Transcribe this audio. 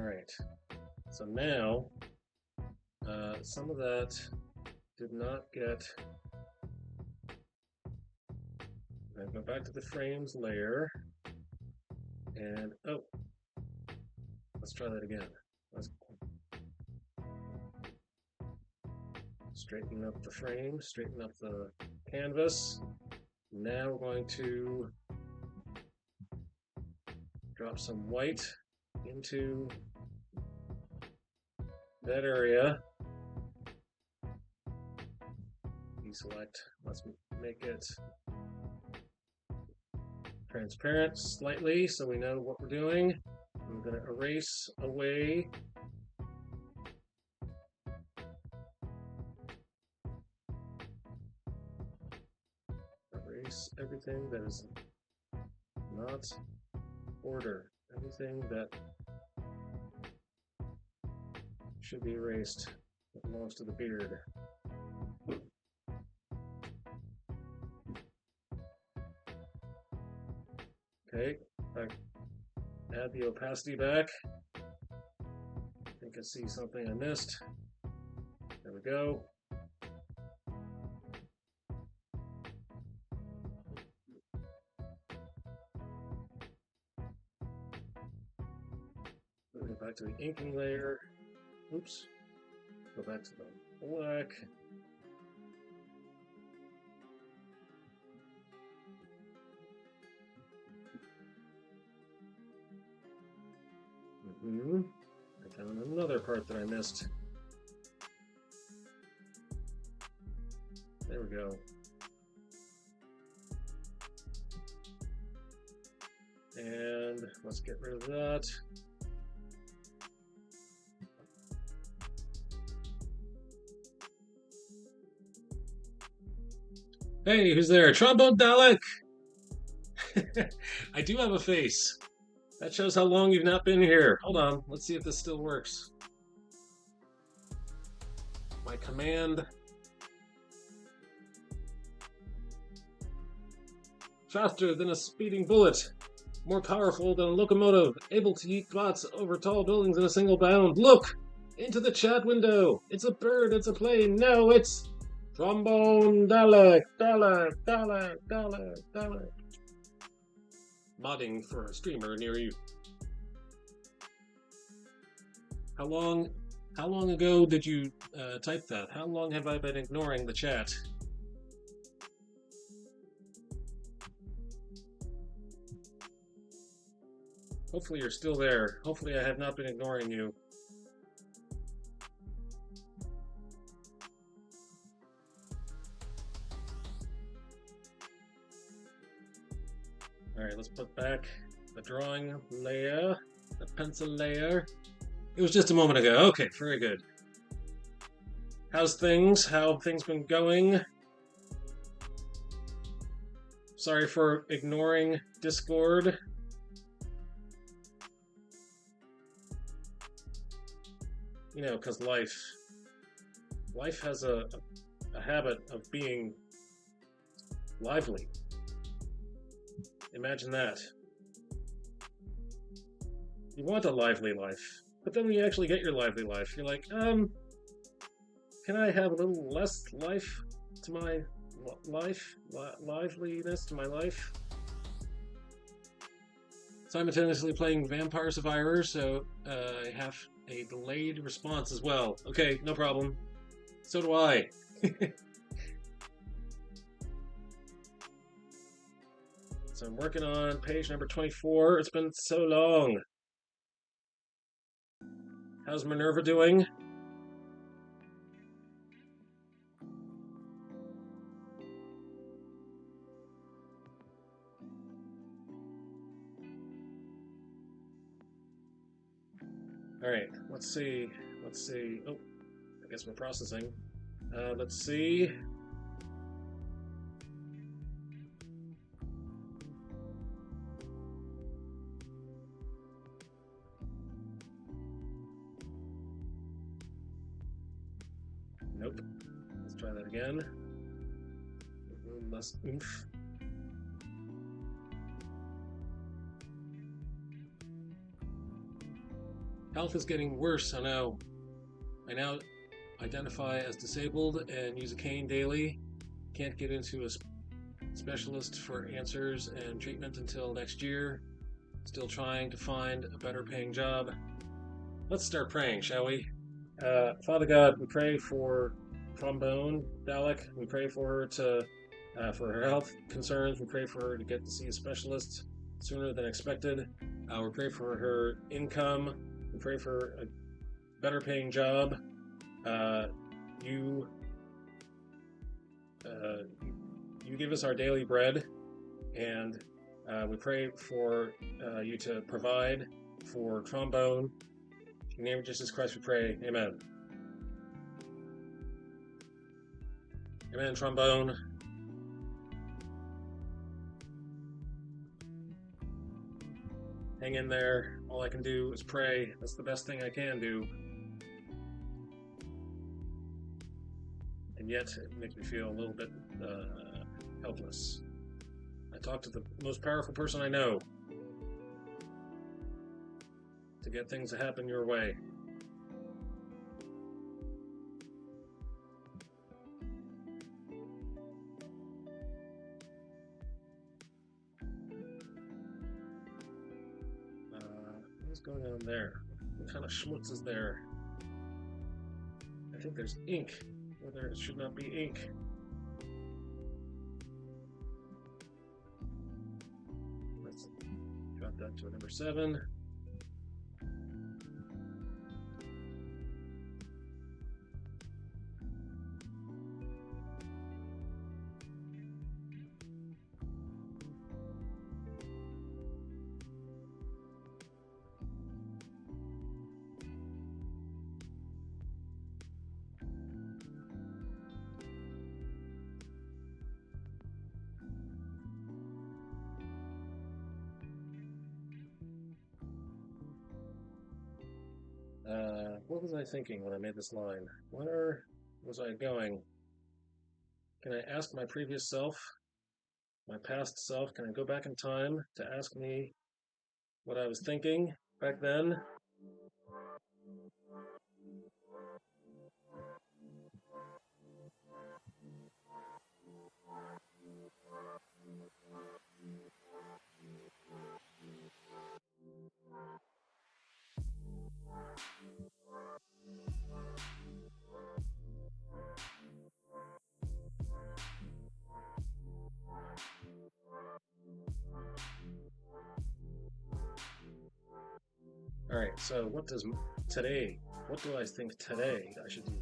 right. So now, some of that did not get. I'm going to go back to the frames layer, and oh, let's try that again. Let's straighten up the frame, straighten up the canvas. Now we're going to drop some white into that area. Deselect, let's make it transparent slightly so we know what we're doing. I'm going to erase away everything that is not order, everything that should be erased that belongs to the beard. Okay, add the opacity back. I think I see something I missed. There we go. Go back to the inking layer. Oops. Go back to the black. I found another part that I missed. There we go. And let's get rid of that. Hey, who's there? Trombone Dalek! I do have a face. That shows how long you've not been here. Hold on, let's see if this still works. My command. Faster than a speeding bullet. More powerful than a locomotive. Able to yeet bots over tall buildings in a single bound. Look! Into the chat window. It's a bird, it's a plane. No, it's Trombone Dalek. Dalek, Dalek, Dalek, Dalek. Modding for a streamer near you. How long ago did you type that? How long have I been ignoring the chat? Hopefully you're still there. Hopefully I have not been ignoring you. All right, let's put back the drawing layer, the pencil layer. It was just a moment ago. Okay, very good. How's things? How have things been going? Sorry for ignoring Discord. You know, because life has a habit of being lively. Imagine that. You want a lively life, but then when you actually get your lively life, you're like, can I have a little less life to my life? Liveliness to my life? Simultaneously playing Vampire Survivor, so I have a delayed response as well. Okay, no problem. So do I. So I'm working on page number 24. It's been so long. How's Minerva doing? All right, let's see. Oh, I guess we're processing. Let's see. Nope. Let's try that again. Less oomph. Health is getting worse, I know. I now identify as disabled and use a cane daily. Can't get into a specialist for answers and treatment until next year. Still trying to find a better paying job. Let's start praying, shall we? Father God, we pray for Trombone Dalek. We pray for her for her health concerns. We pray for her to get to see a specialist sooner than expected. We pray for her income. We pray for a better paying job. You you give us our daily bread, and we pray for you to provide for Trombone. In the name of Jesus Christ we pray, amen. Amen, Trombone. Hang in there. All I can do is pray. That's the best thing I can do. And yet, it makes me feel a little bit helpless. I talk to the most powerful person I know to get things to happen your way. What's going on there? What kind of schmutz is there? I think there's ink where there should not be ink. Let's drop that to a number 7. What was I thinking when I made this line? Where was I going? Can I ask my previous self, my past self, can I go back in time to ask me what I was thinking back then? Alright, so what do I think today I should do